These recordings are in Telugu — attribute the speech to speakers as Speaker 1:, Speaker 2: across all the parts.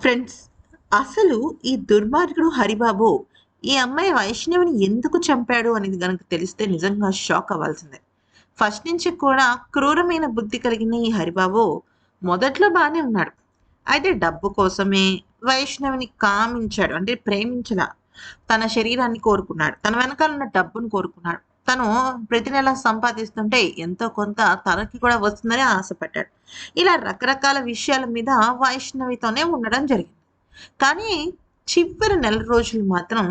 Speaker 1: ఫ్రెండ్స్, అసలు ఈ దుర్మార్గుడు హరిబాబు ఈ అమ్మాయి వైష్ణవిని ఎందుకు చంపాడు అనేది గనక తెలిస్తే నిజంగా షాక్ అవ్వాల్సిందే. ఫస్ట్ నుంచి కూడా క్రూరమైన బుద్ధి కలిగిన ఈ హరిబాబు మొదట్లో బానే ఉన్నాడు. అయితే డబ్బు కోసమే వైష్ణవిని కామించాడు. అంటే ప్రేమించలా. తన శరీరాన్ని కోరుకున్నాడు. తన వెనకాల ఉన్న డబ్బును కోరుకున్నాడు. తను ప్రతి నెల సంపాదిస్తుంటే ఎంతో కొంత తనకి కూడా వస్తుందని ఆశపడ్డాడు. ఇలా రకరకాల విషయాల మీద వైష్ణవితోనే ఉండడం జరిగింది. కానీ చివరి నెల రోజులు మాత్రం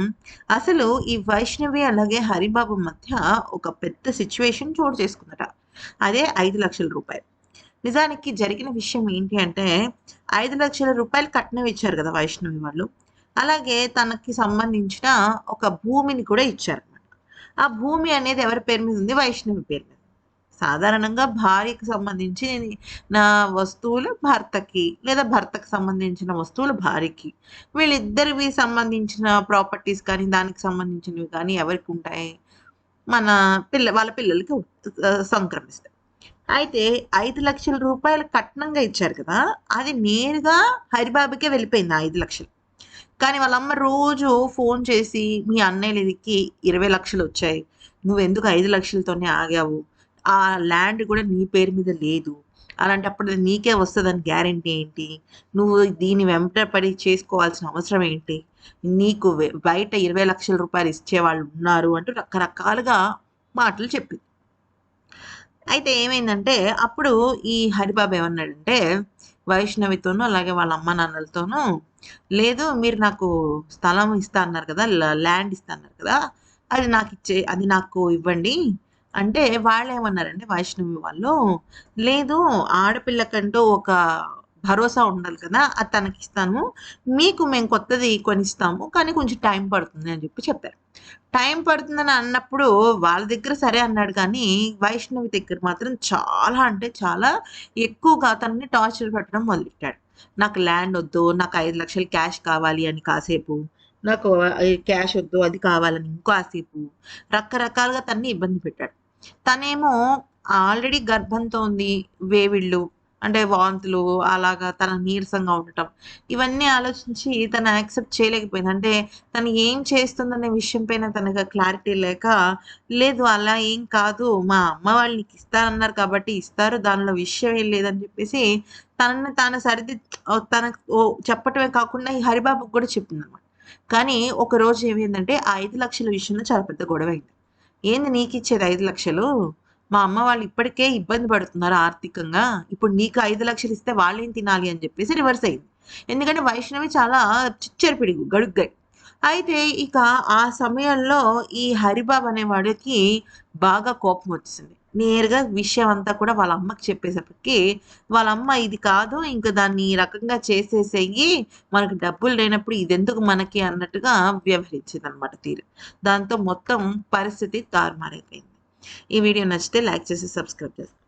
Speaker 1: అసలు ఈ వైష్ణవి అలాగే హరిబాబు మధ్య ఒక పెద్ద సిచ్యువేషన్ చోటు చేసుకుందట. అదే 5,00,000 రూపాయలు. నిజానికి జరిగిన విషయం ఏంటి అంటే 5,00,000 రూపాయలు కట్నం ఇచ్చారు కదా వైష్ణవి వాళ్ళు. అలాగే తనకి సంబంధించిన ఒక భూమిని కూడా ఇచ్చారన్నమాట. ఆ భూమి అనేది ఎవరి పేరు మీద ఉంది? వైష్ణవి పేరు మీద. సాధారణంగా భార్యకి సంబంధించి నా వస్తువులు భర్తకి, లేదా భర్తకి సంబంధించిన వస్తువులు భార్యకి. వీళ్ళిద్దరివి సంబంధించిన ప్రాపర్టీస్ కానీ, దానికి సంబంధించినవి కానీ ఎవరికి ఉంటాయి? మన వాళ్ళ పిల్లలకి సంక్రమిస్తాయి. అయితే 5,00,000 రూపాయలు కట్నంగా ఇచ్చారు కదా! అది నేరుగా హరిబాబుకే వెళ్ళిపోయింది ఆ 5,00,000. కానీ వాళ్ళమ్మ రోజు ఫోన్ చేసి, "మీ అన్నయ్యలకి 20,00,000 వచ్చాయి. నువ్వెందుకు 5,00,000తోనే ఆగావు? ఆ ల్యాండ్ కూడా నీ పేరు మీద లేదు. అలాంటప్పుడు అది నీకే వస్తదని గ్యారంటీ ఏంటి? నువ్వు దీని వెంట పడి చేసుకోవాల్సిన అవసరం ఏంటి? నీకు బయట 20,00,000 రూపాయలు ఇచ్చేవాళ్ళు ఉన్నారు" అంటూ రకరకాలుగా మాటలు చెప్పింది. అయితే ఏమైందంటే, అప్పుడు ఈ హరిబాబు ఏమన్నాడంటే, వైష్ణవితోనూ, అలాగే వాళ్ళ అమ్మ నాన్నలతోనూ, "లేదు మీరు నాకు స్థలం ఇస్తా అన్నారు కదా! ల్యాండ్ ఇస్తా అన్నారు కదా! అది నాకు ఇవ్వండి." అంటే వాళ్ళేమన్నారంటే వైష్ణవి వాళ్ళు, "లేదు ఆడపిల్లకంటూ ఒక భరోసా ఉండాలి కదా! అది తనకిస్తాను. మీకు మేము కొత్తది కొనిస్తాము. కానీ కొంచెం టైం పడుతుంది" అని చెప్పారు. టైం పడుతుందని అన్నప్పుడు వాళ్ళ దగ్గర సరే అన్నాడు కానీ, వైష్ణవి దగ్గర మాత్రం చాలా అంటే చాలా ఎక్కువగా తనని టార్చర్ పెట్టడం మొదలెట్టాడు. "నాకు ల్యాండ్ ఒద్దు. నాకు 5,00,000 క్యాష్ కావాలి" అని కాసేపు, "నాకు క్యాష్ ఒద్దు. అది కావాలని" ఇంకాసేపు రకరకాలుగా తనని ఇబ్బంది పెట్టాడు. తనేమో ఆల్రెడీ గర్భంతో ఉంది. వేవిళ్ళు అంటే వాంతులు, అలాగా తన నీరసంగా ఉండటం. ఇవన్నీ ఆలోచించి తను యాక్సెప్ట్ చేయలేకపోయింది. అంటే తను ఏం చేస్తుందనే విషయం పైన తనకు క్లారిటీ లేక, "లేదు అలా ఏం కాదు. మా అమ్మ వాళ్ళు నీకిస్తానన్నారు కాబట్టి ఇస్తారు. దానిలో విషయం ఏం లేదని" చెప్పేసి తనని తాను తనకు చెప్పటమే కాకుండా ఈ హరిబాబుకి కూడా చెప్పిందనమాట. కానీ ఒకరోజు ఏమైందంటే ఆ 5,00,000 విషయంలో చాలా పెద్ద గొడవైంది. "ఏంది నీకిచ్చేది 5,00,000? మా అమ్మ వాళ్ళు ఇప్పటికే ఇబ్బంది పడుతున్నారు ఆర్థికంగా. ఇప్పుడు నీకు 5,00,000 ఇస్తే వాళ్ళేం తినాలి" అని చెప్పేసి రివర్స్ అయింది. ఎందుకంటే వైష్ణవి చాలా చిచ్చర పిడుగు, గడుగ్గాయి. అయితే ఇక ఆ సమయంలో ఈ హరిబాబు అనేవాడికి బాగా కోపం వచ్చేసింది. నేరుగా విషయం అంతా కూడా వాళ్ళ అమ్మకి చెప్పేసప్పటికి, వాళ్ళ అమ్మ "ఇది కాదు, ఇంక దాన్ని ఈ రకంగా చేసేసేయి. మనకు డబ్బులు లేనప్పుడు ఇదెందుకు మనకి" అన్నట్టుగా వ్యవహరించిందనమాట తీరు. దాంతో మొత్తం పరిస్థితి తారుమారైపోయింది. ఈ వీడియో నచ్చితే లైక్ చేసి సబ్స్క్రైబ్ చేసుకోండి.